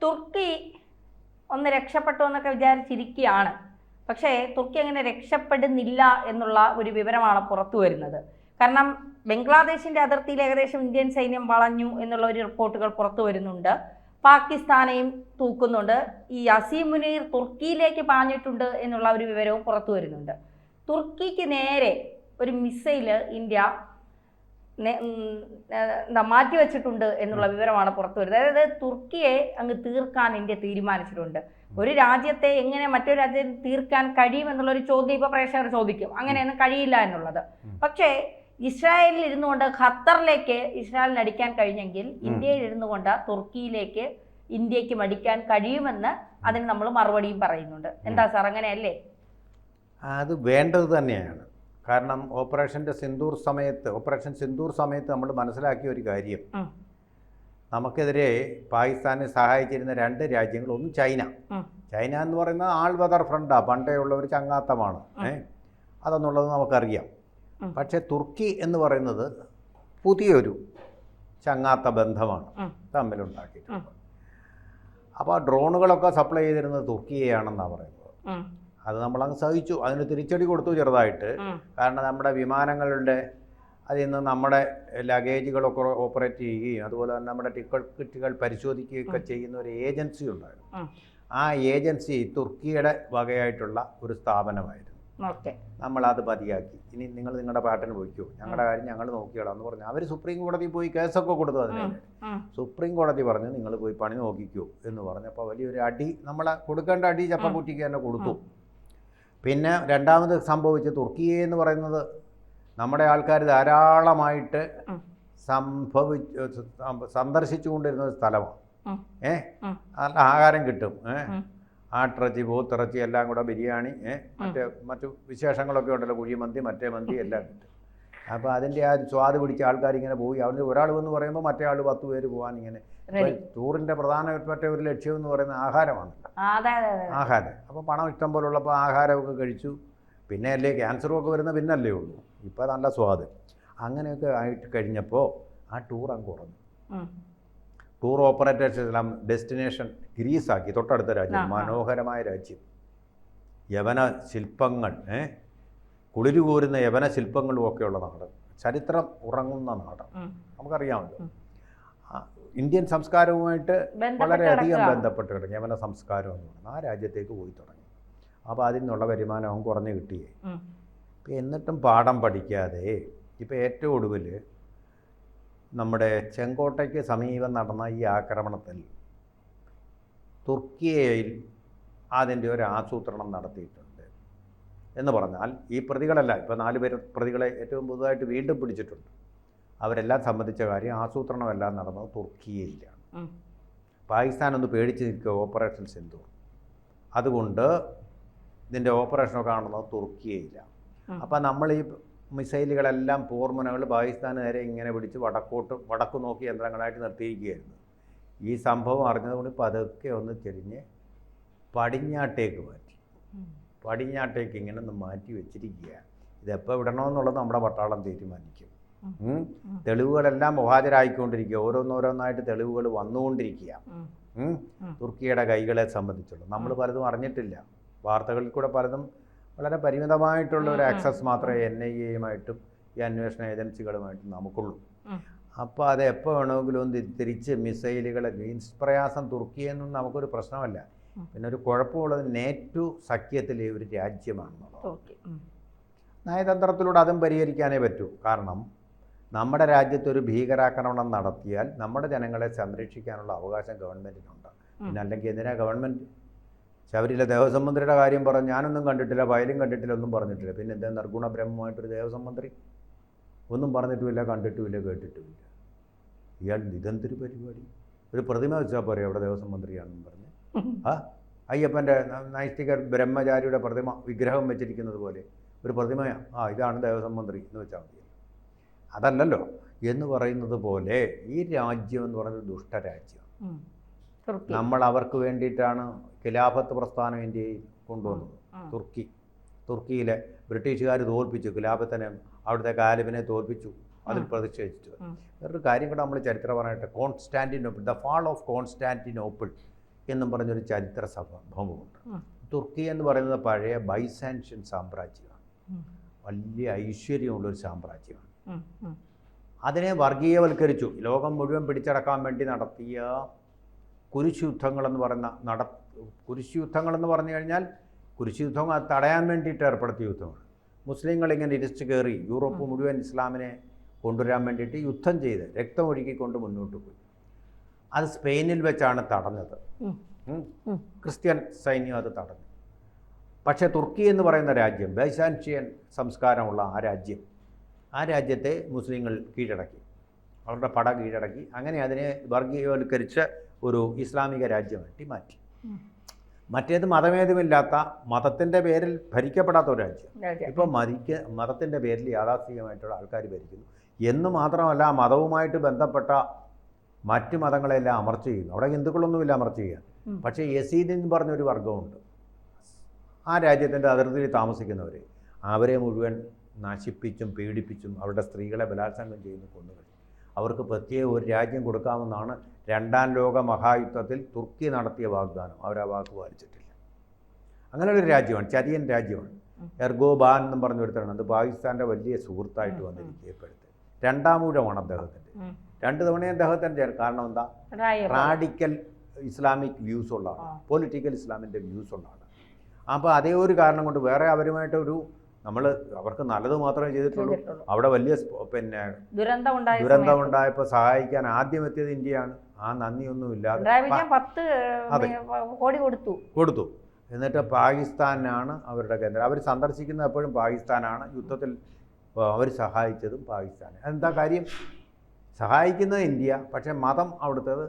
തുർക്കി ഒന്ന് രക്ഷപ്പെട്ടു എന്നൊക്കെ വിചാരിച്ചിരിക്കുകയാണ്. പക്ഷേ തുർക്കി അങ്ങനെ രക്ഷപ്പെടുന്നില്ല എന്നുള്ള ഒരു വിവരമാണ് പുറത്തു വരുന്നത്. കാരണം ബംഗ്ലാദേശിന്റെ അതിർത്തിയിൽ ഏകദേശം ഇന്ത്യൻ സൈന്യം വളഞ്ഞു എന്നുള്ള ഒരു റിപ്പോർട്ടുകൾ പുറത്തു വരുന്നുണ്ട്. പാകിസ്ഥാനെയും തൂക്കുന്നുണ്ട്. ഈ അസീം മുനീർ തുർക്കിയിലേക്ക് പാഞ്ഞിട്ടുണ്ട് എന്നുള്ള ഒരു വിവരവും പുറത്തു വരുന്നുണ്ട്. തുർക്കിക്ക് നേരെ ഒരു മിസൈല് ഇന്ത്യ മാറ്റിവെച്ചിട്ടുണ്ട് എന്നുള്ള വിവരമാണ് പുറത്തു വരുന്നത്. അതായത് തുർക്കിയെ അങ്ങ് തീർക്കാൻ ഇന്ത്യ തീരുമാനിച്ചിട്ടുണ്ട്. ഒരു രാജ്യത്തെ എങ്ങനെ മറ്റൊരു രാജ്യത്തെ തീർക്കാൻ കഴിയുമെന്നുള്ളൊരു ചോദ്യം ഇപ്പോൾ പ്രേക്ഷകർ ചോദിക്കും. അങ്ങനെയൊന്നും കഴിയില്ല എന്നുള്ളത്. പക്ഷേ ഇസ്രായേലിൽ ഇരുന്നുകൊണ്ട് ഖത്തറിലേക്ക് ഇസ്രായേലിന് അടിക്കാൻ കഴിഞ്ഞെങ്കിൽ ഇന്ത്യയിൽ ഇരുന്നുകൊണ്ട് തുർക്കിയിലേക്ക് ഇന്ത്യക്ക് മടിക്കാൻ കഴിയുമെന്ന് അതിന് നമ്മൾ മറുപടിയും പറയുന്നുണ്ട്. എന്താ സാർ, അങ്ങനെയല്ലേ? അത് വേണ്ടത് തന്നെയാണ്. കാരണം ഓപ്പറേഷൻ സിന്ദൂർ സമയത്ത് നമ്മൾ മനസ്സിലാക്കിയ ഒരു കാര്യം, നമുക്കെതിരെ പാകിസ്ഥാനെ സഹായിച്ചിരുന്ന രണ്ട് രാജ്യങ്ങൾ, ഒന്ന് ചൈന എന്ന് പറയുന്നത് ആൾ വെതർ ഫ്രണ്ടാണ്, പണ്ടേ ഉള്ള ഒരു ചങ്ങാത്തമാണ്, അതെന്നുള്ളത് നമുക്കറിയാം. പക്ഷേ തുർക്കി എന്ന് പറയുന്നത് പുതിയൊരു ചങ്ങാത്ത ബന്ധമാണ് തമ്മിലുണ്ടാക്കിയിട്ടുള്ളത്. അപ്പോൾ ഡ്രോണുകളൊക്കെ സപ്ലൈ ചെയ്തിരുന്നത് തുർക്കിയെയാണെന്നാണ് പറയുന്നത്. അത് നമ്മളങ്ങ് സഹിച്ചു, അതിന് തിരിച്ചടി കൊടുത്തു ചെറുതായിട്ട്. കാരണം നമ്മുടെ വിമാനങ്ങളുടെ അതിൽ നിന്ന് നമ്മുടെ ലഗേജുകളൊക്കെ ഓപ്പറേറ്റ് ചെയ്യുകയും അതുപോലെ തന്നെ നമ്മുടെ ടിക്കറ്റുകൾ പരിശോധിക്കുകയൊക്കെ ചെയ്യുന്ന ഒരു ഏജൻസി ഉണ്ടായിരുന്നു. ആ ഏജൻസി തുർക്കിയുടെ വകയായിട്ടുള്ള ഒരു സ്ഥാപനമായിരുന്നു. നമ്മളത് മതിയാക്കി, ഇനി നിങ്ങൾ നിങ്ങളുടെ പാട്ടിന് പോയിക്കോ, ഞങ്ങളുടെ കാര്യം ഞങ്ങൾ നോക്കിയോളാം എന്ന് പറഞ്ഞു. അവർ സുപ്രീം കോടതിയിൽ പോയി കേസൊക്കെ കൊടുത്തു. അതിന് സുപ്രീം കോടതി പറഞ്ഞു നിങ്ങൾ പോയി പണി നോക്കിക്കോ എന്ന് പറഞ്ഞപ്പോൾ വലിയൊരു അടി, നമ്മളെ കൊടുക്കേണ്ട അടി ചപ്പക്കുറ്റിക്ക് തന്നെ കൊടുത്തു. പിന്നെ രണ്ടാമത് സംഭവിച്ച തുർക്കിയെ എന്ന് പറയുന്നത് നമ്മുടെ ആൾക്കാർ ധാരാളമായിട്ട് സന്ദർശിച്ചുകൊണ്ടിരുന്ന ഒരു സ്ഥലമാണ്. നല്ല ആഹാരം കിട്ടും, ആട്ടിറച്ചി, പോത്തിറച്ചി എല്ലാം കൂടെ, ബിരിയാണി, മറ്റു വിശേഷങ്ങളൊക്കെ ഉണ്ടല്ലോ, കുഴിമന്തി, മറ്റേ മന്തി എല്ലാം കിട്ടും. അപ്പോൾ അതിൻ്റെ ആ സ്വാദ് പിടിച്ച ആൾക്കാരിങ്ങനെ പോയി. അവിടെ ഒരാൾ എന്ന് പറയുമ്പോൾ മറ്റേ ആൾ 10 പേര് പോകാൻ ഇങ്ങനെ. ടൂറിൻ്റെ പ്രധാനപ്പെട്ട ഒരു ലക്ഷ്യം എന്ന് പറയുന്നത് ആഹാരമാണ്. ആഹാരം. അപ്പോൾ പണം ഇഷ്ടം പോലെ ഉള്ളപ്പോൾ ആഹാരമൊക്കെ കഴിച്ചു. പിന്നെ അല്ലേ ക്യാൻസറും ഒക്കെ വരുന്ന പിന്നല്ലേ ഉള്ളൂ. ഇപ്പോൾ നല്ല സ്വാദ്. അങ്ങനെയൊക്കെ ആയിട്ട് കഴിഞ്ഞപ്പോൾ ആ ടൂർ അങ്ങ് കുറഞ്ഞു. ടൂർ ഓപ്പറേറ്റേഴ്സ് എല്ലാം ഡെസ്റ്റിനേഷൻ ഗ്രീസാക്കി, തൊട്ടടുത്ത രാജ്യം, മനോഹരമായ രാജ്യം, യവന ശില്പങ്ങൾ, കുളിരുകൂരുന്ന യവന ശില്പങ്ങളും ഒക്കെയുള്ള നാട്, ചരിത്രം ഉറങ്ങുന്ന നാട്, നമുക്കറിയാമല്ലോ. ഇന്ത്യൻ സംസ്കാരവുമായിട്ട് വളരെയധികം ബന്ധപ്പെട്ട് കിടക്കും യവന സംസ്കാരം എന്ന് പറയുന്നത്. ആ രാജ്യത്തേക്ക് പോയി തുടങ്ങി. അപ്പോൾ അതിൽ നിന്നുള്ള വരുമാനവും കുറഞ്ഞു കിട്ടിയേ. എന്നിട്ടും പാഠം പഠിക്കാതെ ഇപ്പോൾ ഏറ്റവും ഒടുവിൽ നമ്മുടെ ചെങ്കോട്ടയ്ക്ക് സമീപം നടന്ന ഈ ആക്രമണത്തിൽ തുർക്കിയയിൽ അതിൻ്റെ ഒരു ആസൂത്രണം നടത്തിയിട്ടുണ്ട് എന്ന് പറഞ്ഞാൽ, ഈ പ്രതികളല്ല, ഇപ്പോൾ 4 പേര് പ്രതികളെ ഏറ്റവും പുതുതായിട്ട് വീണ്ടും പിടിച്ചിട്ടുണ്ട്. അവരെല്ലാം സംബന്ധിച്ച കാര്യം ആസൂത്രണമെല്ലാം നടന്നത് തുർക്കിയയിലാണ്. പാകിസ്ഥാൻ ഒന്ന് പേടിച്ച് നിൽക്കുക ഓപ്പറേഷൻ സിന്ദൂർ. അതുകൊണ്ട് ഇതിൻ്റെ ഓപ്പറേഷനൊക്കെ കാണുന്നത് തുർക്കിയയിലാണ്. അപ്പോൾ നമ്മൾ ഈ മിസൈലുകളെല്ലാം പോർമുനകൾ പാകിസ്ഥാന് നേരെ ഇങ്ങനെ പിടിച്ച് വടക്കു നോക്കി യന്ത്രങ്ങളായിട്ട് നിർത്തിയിരിക്കുകയായിരുന്നു. ഈ സംഭവം അറിഞ്ഞതുകൊണ്ട് പതുക്കെ ഒന്ന് ചെരിഞ്ഞ് പടിഞ്ഞാട്ടേക്ക് മാറ്റി. പടിഞ്ഞാട്ടേക്ക് ഇങ്ങനെ ഒന്ന് മാറ്റി വെച്ചിരിക്കുക. ഇതെപ്പോൾ വിടണമെന്നുള്ളത് നമ്മുടെ പട്ടാളം തീരുമാനിക്കും. തെളിവുകളെല്ലാം ഹാജരായിക്കൊണ്ടിരിക്കുക, ഓരോന്നോരോന്നായിട്ട് തെളിവുകൾ വന്നുകൊണ്ടിരിക്കുക. തുർക്കിയുടെ കൈകളെ സംബന്ധിച്ചുള്ള നമ്മൾ പലതും അറിഞ്ഞിട്ടില്ല. വാർത്തകളിൽ കൂടെ പലതും വളരെ പരിമിതമായിട്ടുള്ള ഒരു ആക്സസ് മാത്രമേ NIA-യുമായിട്ടും ഈ അന്വേഷണ ഏജൻസികളുമായിട്ടും നമുക്കുള്ളൂ. അപ്പോൾ അത് എപ്പോൾ വേണമെങ്കിലും ഒന്ന് തിരിച്ച് മിസൈലുകളെ പ്രയാസം തുർക്കിയെന്നും നമുക്കൊരു പ്രശ്നമല്ല. പിന്നെ ഒരു കുഴപ്പമുള്ളത് NATO സഖ്യത്തിലെ ഒരു രാജ്യമാണെന്നുള്ളത്. നയതന്ത്രത്തിലൂടെ അതും പരിഹരിക്കാനേ പറ്റൂ. കാരണം നമ്മുടെ രാജ്യത്തൊരു ഭീകരാക്രമണം നടത്തിയാൽ നമ്മുടെ ജനങ്ങളെ സംരക്ഷിക്കാനുള്ള അവകാശം ഗവൺമെൻറ്റിനുണ്ട്. പിന്നെ അല്ലെങ്കിൽ എന്തിനാ ഗവൺമെൻറ് ശബരിയിലെ ദേവസ്വം മന്ത്രിയുടെ കാര്യം പറഞ്ഞു, ഞാനൊന്നും കണ്ടിട്ടില്ല, ഫയലും കണ്ടിട്ടില്ല, ഒന്നും പറഞ്ഞിട്ടില്ല. പിന്നെ എന്താ നിർഗുണ ബ്രഹ്മമായിട്ടൊരു ദേവസ്വം മന്ത്രി ഒന്നും പറഞ്ഞിട്ടുമില്ല, കണ്ടിട്ടുമില്ല, കേട്ടിട്ടുമില്ല. ഇയാൾ ഇതെന്തൊരു പരിപാടി? ഒരു പ്രതിമ വെച്ചാൽ പോരെ അവിടെ ദേവസ്വം മന്ത്രിയാണെന്ന് പറഞ്ഞ്. അയ്യപ്പൻ്റെ നൈഷ്ഠിക ബ്രഹ്മചാരിയുടെ പ്രതിമ, വിഗ്രഹം വെച്ചിരിക്കുന്നത് പോലെ ഒരു പ്രതിമയാണ്, ഇതാണ് ദേവസ്വം മന്ത്രി എന്ന് വെച്ചാൽ മതി. അതല്ലല്ലോ എന്ന് പറയുന്നത് പോലെ ഈ രാജ്യം എന്ന് പറയുന്നത് ദുഷ്ടരാജ്യം. നമ്മൾ അവർക്ക് വേണ്ടിയിട്ടാണ് ഖിലാഫത്ത് പ്രസ്ഥാനം ഇന്ത്യയിൽ കൊണ്ടുവന്നത്. തുർക്കിയിലെ ബ്രിട്ടീഷുകാർ തോൽപ്പിച്ചു ഖിലാഫത്തിനെ, അവിടുത്തെ കാലിബിനെ തോൽപ്പിച്ചു. അതിൽ പ്രതിഷേധിച്ചു. വേറൊരു കാര്യം കൂടെ നമ്മൾ ചരിത്രപരമായിട്ട്, Constantinople, the fall of Constantinople എന്നും പറഞ്ഞൊരു ചരിത്ര സംഭവമുണ്ട്. തുർക്കി എന്ന് പറയുന്നത് പഴയ ബൈസാൻഷ്യൻ സാമ്രാജ്യമാണ്, വലിയ ഐശ്വര്യമുള്ളൊരു സാമ്രാജ്യമാണ്. അതിനെ വർഗീയവൽക്കരിച്ചു. ലോകം മുഴുവൻ പിടിച്ചടക്കാൻ വേണ്ടി നടത്തിയ കുരിശുയുദ്ധങ്ങളെന്ന് പറഞ്ഞു കഴിഞ്ഞാൽ കുരിശുയുദ്ധം അത് തടയാൻ വേണ്ടിയിട്ട് ഏർപ്പെടുത്തിയ യുദ്ധമാണ്. മുസ്ലിങ്ങളിങ്ങനെ ഇരിച്ചു കയറി യൂറോപ്പ് മുഴുവൻ ഇസ്ലാമിനെ കൊണ്ടുവരാൻ വേണ്ടിയിട്ട് യുദ്ധം ചെയ്ത് രക്തമൊഴുക്കിക്കൊണ്ട് മുന്നോട്ട് പോയി. അത് സ്പെയിനിൽ വെച്ചാണ് തടഞ്ഞത്. ക്രിസ്ത്യൻ സൈന്യം അത് തടഞ്ഞു. പക്ഷേ തുർക്കി എന്ന് പറയുന്ന രാജ്യം, ബൈസാൻഷ്യൻ സംസ്കാരമുള്ള ആ രാജ്യത്തെ മുസ്ലിങ്ങൾ കീഴടക്കി, അവരുടെ പട കീഴടക്കി. അങ്ങനെ അതിനെ വർഗീയവൽക്കരിച്ച് ഒരു ഇസ്ലാമിക രാജ്യമായിട്ട് മാറ്റി. മറ്റേത് മതഭേദമില്ലാത്ത, മതത്തിൻ്റെ പേരിൽ ഭരിക്കപ്പെടാത്ത ഒരു രാജ്യം. ഇപ്പോൾ മതത്തിൻ്റെ പേരിൽ യാഥാസ്ഥികമായിട്ടുള്ള ആൾക്കാർ ഭരിക്കുന്നു എന്ന് മാത്രമല്ല, മതവുമായിട്ട് ബന്ധപ്പെട്ട മറ്റ് മതങ്ങളെല്ലാം അമർച്ച ചെയ്യുന്നു. അവിടെ ഹിന്ദുക്കളൊന്നുമില്ല അമർച്ച ചെയ്യാൻ. പക്ഷേ യസീദ് എന്ന് പറഞ്ഞൊരു വർഗമുണ്ട്, ആ രാജ്യത്തിൻ്റെ അതിർത്തിയിൽ താമസിക്കുന്നവർ. അവരെ മുഴുവൻ നശിപ്പിച്ചും പീഡിപ്പിച്ചും അവരുടെ സ്ത്രീകളെ ബലാത്സംഗം ചെയ്യുന്നു, കൊന്നുകൾ. അവർക്ക് പ്രത്യേക ഒരു രാജ്യം കൊടുക്കാമെന്നാണ് രണ്ടാം ലോക മഹായുദ്ധത്തിൽ തുർക്കി നടത്തിയ വാഗ്ദാനം. അവർ ആ വാക്ക് പാലിച്ചിട്ടില്ല. അങ്ങനെയൊരു രാജ്യമാണ്, ചരിയൻ രാജ്യമാണ്. എർഗോബാൻ എന്നും പറഞ്ഞ ഒരുത്തരാണ്. അത് പാകിസ്ഥാൻ്റെ വലിയ സുഹൃത്തായിട്ട് വന്നിരിക്കുക. ഇപ്പോഴത്തെ രണ്ടാം ഊഴമാണ് അദ്ദേഹത്തിൻ്റെ. 2 തവണയും അദ്ദേഹത്തിൻ്റെ. കാരണം എന്താ? റാഡിക്കൽ ഇസ്ലാമിക് വ്യൂസ് ഉള്ള ആളാണ്, പൊളിറ്റിക്കൽ ഇസ്ലാമിൻ്റെ വ്യൂസ് ഉള്ള ആളാണ്. അപ്പോൾ അതേ ഒരു കാരണം കൊണ്ട് വേറെ അവരുമായിട്ടൊരു അവർക്ക് നല്ലത് മാത്രമേ ചെയ്തിട്ടുള്ളൂ. അവിടെ വലിയ ദുരന്തം ഉണ്ടായപ്പോൾ സഹായിക്കാൻ ആദ്യം എത്തിയത് ഇന്ത്യയാണ്. ആ നന്ദിയൊന്നുമില്ലാതെ കൊടുത്തു. എന്നിട്ട് പാകിസ്ഥാനാണ് അവരുടെ കേന്ദ്രം. അവർ സന്ദർശിക്കുന്നത് എപ്പോഴും പാകിസ്ഥാനാണ്. യുദ്ധത്തിൽ അവർ സഹായിച്ചതും പാകിസ്ഥാൻ. എന്താ കാര്യം? സഹായിക്കുന്നത് ഇന്ത്യ, പക്ഷെ മതം അവിടുത്തേത്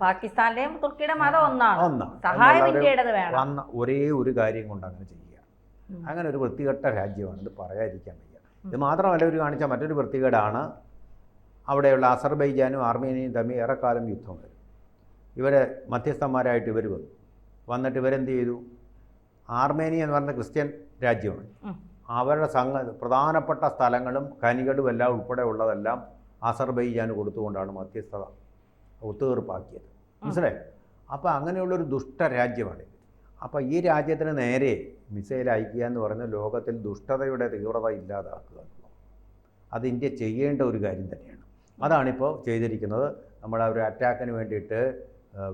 പാകിസ്ഥാന്റെയും തുർക്കിയുടെ മതം ഒന്നാണ്. വന്ന ഒരേ ഒരു കാര്യം കൊണ്ട് അങ്ങനെ ചെയ്യുക. അങ്ങനെ ഒരു വൃത്തികെട്ട രാജ്യമാണ്, ഇത് പറയാതിരിക്കാൻ വയ്യ. ഇത് മാത്രമല്ല, ഇവർ കാണിച്ച മറ്റൊരു വൃത്തികേടാണ്, അവിടെയുള്ള അസർബൈജാനും ആർമേനിയയും തമ്മിൽ ഏറെക്കാലം യുദ്ധം വരും. ഇവരെ മധ്യസ്ഥന്മാരായിട്ട് ഇവർ വന്നിട്ട് ഇവരെന്ത് ചെയ്തു? ആർമേനിയ എന്ന് പറയുന്ന ക്രിസ്ത്യൻ രാജ്യമാണ്. അവരുടെ പ്രധാനപ്പെട്ട സ്ഥലങ്ങളും ഖനികളും എല്ലാം ഉൾപ്പെടെ ഉള്ളതെല്ലാം അസർബൈജാന് കൊടുത്തുകൊണ്ടാണ് മധ്യസ്ഥത ഒത്തുതീർപ്പാക്കിയത്. മനസ്സിലായി? അപ്പോൾ അങ്ങനെയുള്ളൊരു ദുഷ്ടരാജ്യമാണ്. അപ്പോൾ ഈ രാജ്യത്തിന് നേരെ മിസൈൽ അയക്കുക എന്ന് പറയുന്നത് ലോകത്തിൽ ദുഷ്ടതയുടെ തീവ്രത ഇല്ലാതാക്കുക എന്നുള്ളത് അത് ഇന്ത്യ ചെയ്യേണ്ട ഒരു കാര്യം തന്നെയാണ്. അതാണിപ്പോൾ ചെയ്തിരിക്കുന്നത്. നമ്മൾ ഒരു അറ്റാക്കിന്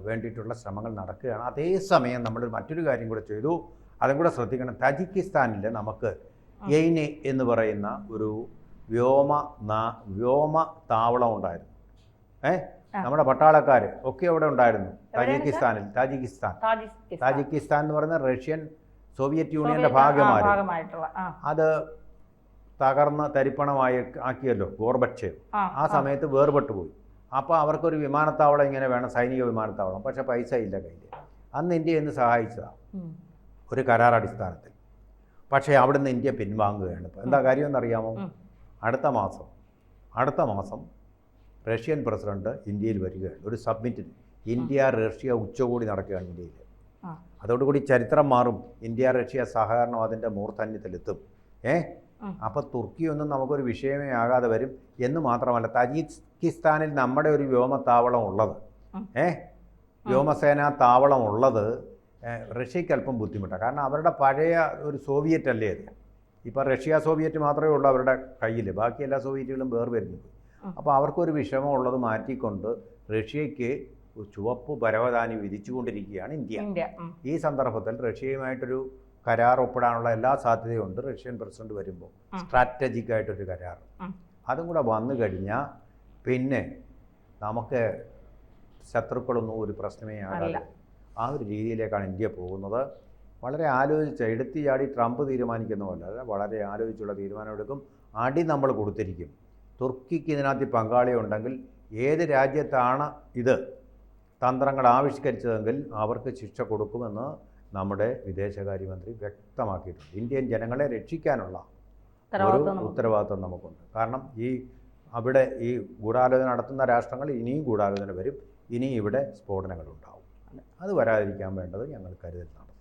വേണ്ടിയിട്ടുള്ള ശ്രമങ്ങൾ നടക്കുകയാണ്. അതേസമയം നമ്മൾ മറ്റൊരു കാര്യം കൂടെ ചെയ്തു, അതും കൂടെ ശ്രദ്ധിക്കണം. തജിക്കിസ്ഥാനിൽ നമുക്ക് യെയ്നെ എന്ന് പറയുന്ന ഒരു വ്യോമ താവളം ഉണ്ടായിരുന്നു. നമ്മുടെ പട്ടാളക്കാർ ഒക്കെ അവിടെ ഉണ്ടായിരുന്നു. താജിക്കിസ്ഥാൻ എന്ന് പറയുന്ന റഷ്യൻ സോവിയറ്റ് യൂണിയൻ്റെ ഭാഗമായിരുന്നു. അത് തകർന്ന് തരിപ്പണമായി ആക്കിയല്ലോ ഗോർബച്ചേവ്. ആ സമയത്ത് വേർപെട്ടു പോയി. അപ്പോൾ അവർക്കൊരു വിമാനത്താവളം ഇങ്ങനെ വേണം, സൈനിക വിമാനത്താവളം. പക്ഷേ പൈസ ഇല്ല കയ്യിൽ. അന്ന് ഇന്ത്യ എന്ന് സഹായിച്ചതാണ് ഒരു കരാർ അടിസ്ഥാനത്തിൽ. പക്ഷേ അവിടുന്ന് ഇന്ത്യ പിൻവാങ്ങുകയാണ്. ഇപ്പോൾ എന്താ കാര്യമെന്നറിയാമോ? അടുത്ത മാസം റഷ്യൻ പ്രസിഡന്റ് ഇന്ത്യയിൽ വരികയാണ് ഒരു സബ്മിറ്റിന്. ഇന്ത്യ റഷ്യ ഉച്ചകോടി നടക്കുകയാണ് ഇന്ത്യയിൽ. അതോടുകൂടി ചരിത്രം മാറും. ഇന്ത്യ റഷ്യ സഹകരണം അതിൻ്റെ മൂർധന്യത്തിലെത്തും. അപ്പോൾ തുർക്കിയൊന്നും നമുക്കൊരു വിഷയമേ ആകാതെ വരും. എന്ന് മാത്രമല്ല, തജിക്കിസ്ഥാനിൽ നമ്മുടെ ഒരു വ്യോമത്താവളം ഉള്ളത്, വ്യോമസേനാ താവളം ഉള്ളത് റഷ്യയ്ക്ക് അല്പം ബുദ്ധിമുട്ടാണ്. കാരണം അവരുടെ പഴയ ഒരു സോവിയറ്റ് അല്ലേ അത്. ഇപ്പോൾ റഷ്യ സോവിയറ്റ് മാത്രമേ ഉള്ളൂ അവരുടെ കയ്യിൽ, ബാക്കി എല്ലാ സോവിയറ്റുകളും വേർപിരിഞ്ഞു പോയി. അപ്പോൾ അവർക്കൊരു വിഷമമുള്ളത് മാറ്റിക്കൊണ്ട് റഷ്യയ്ക്ക് ചുവപ്പ് പരവതാനി വിധിച്ചുകൊണ്ടിരിക്കുകയാണ് ഇന്ത്യ. ഈ സന്ദർഭത്തിൽ റഷ്യയുമായിട്ടൊരു കരാർ ഒപ്പിടാനുള്ള എല്ലാ സാധ്യതയുണ്ട്. റഷ്യൻ പ്രസിഡന്റ് വരുമ്പോൾ സ്ട്രാറ്റജിക് ആയിട്ടൊരു കരാർ അതും കൂടെ വന്നു കഴിഞ്ഞാൽ പിന്നെ നമുക്ക് ശത്രുക്കളൊന്നും ഒരു പ്രശ്നമേ ആകാതെ ആ ഒരു രീതിയിലേക്കാണ് ഇന്ത്യ പോകുന്നത്. വളരെ ആലോചിച്ച് എടുത്തു ചാടി ട്രംപ് തീരുമാനിക്കുന്ന പോലെ അല്ല, വളരെ ആലോചിച്ചുള്ള തീരുമാനമെടുക്കും. അടി നമ്മൾ കൊടുത്തിരിക്കും. തുർക്കിക്ക് ഇതിനകത്ത് പങ്കാളിയുണ്ടെങ്കിൽ ഏത് രാജ്യത്താണ് ഇത് തന്ത്രങ്ങൾ ആവിഷ്കരിച്ചതെങ്കിൽ അവർക്ക് ശിക്ഷ കൊടുക്കുമെന്ന് നമ്മുടെ വിദേശകാര്യമന്ത്രി വ്യക്തമാക്കിയിട്ടുണ്ട്. ഇന്ത്യൻ ജനങ്ങളെ രക്ഷിക്കാനുള്ള ഒരു ഉത്തരവാദിത്വം നമുക്കുണ്ട്. കാരണം അവിടെ ഈ ഗൂഢാലോചന നടത്തുന്ന രാഷ്ട്രങ്ങൾ ഇനിയും ഗൂഢാലോചന വരും, ഇനിയും ഇവിടെ സ്ഫോടനങ്ങളുണ്ടാവും. അത് വരാതിരിക്കാൻ വേണ്ടത് ഞങ്ങൾ കരുതൽ നടത്തും.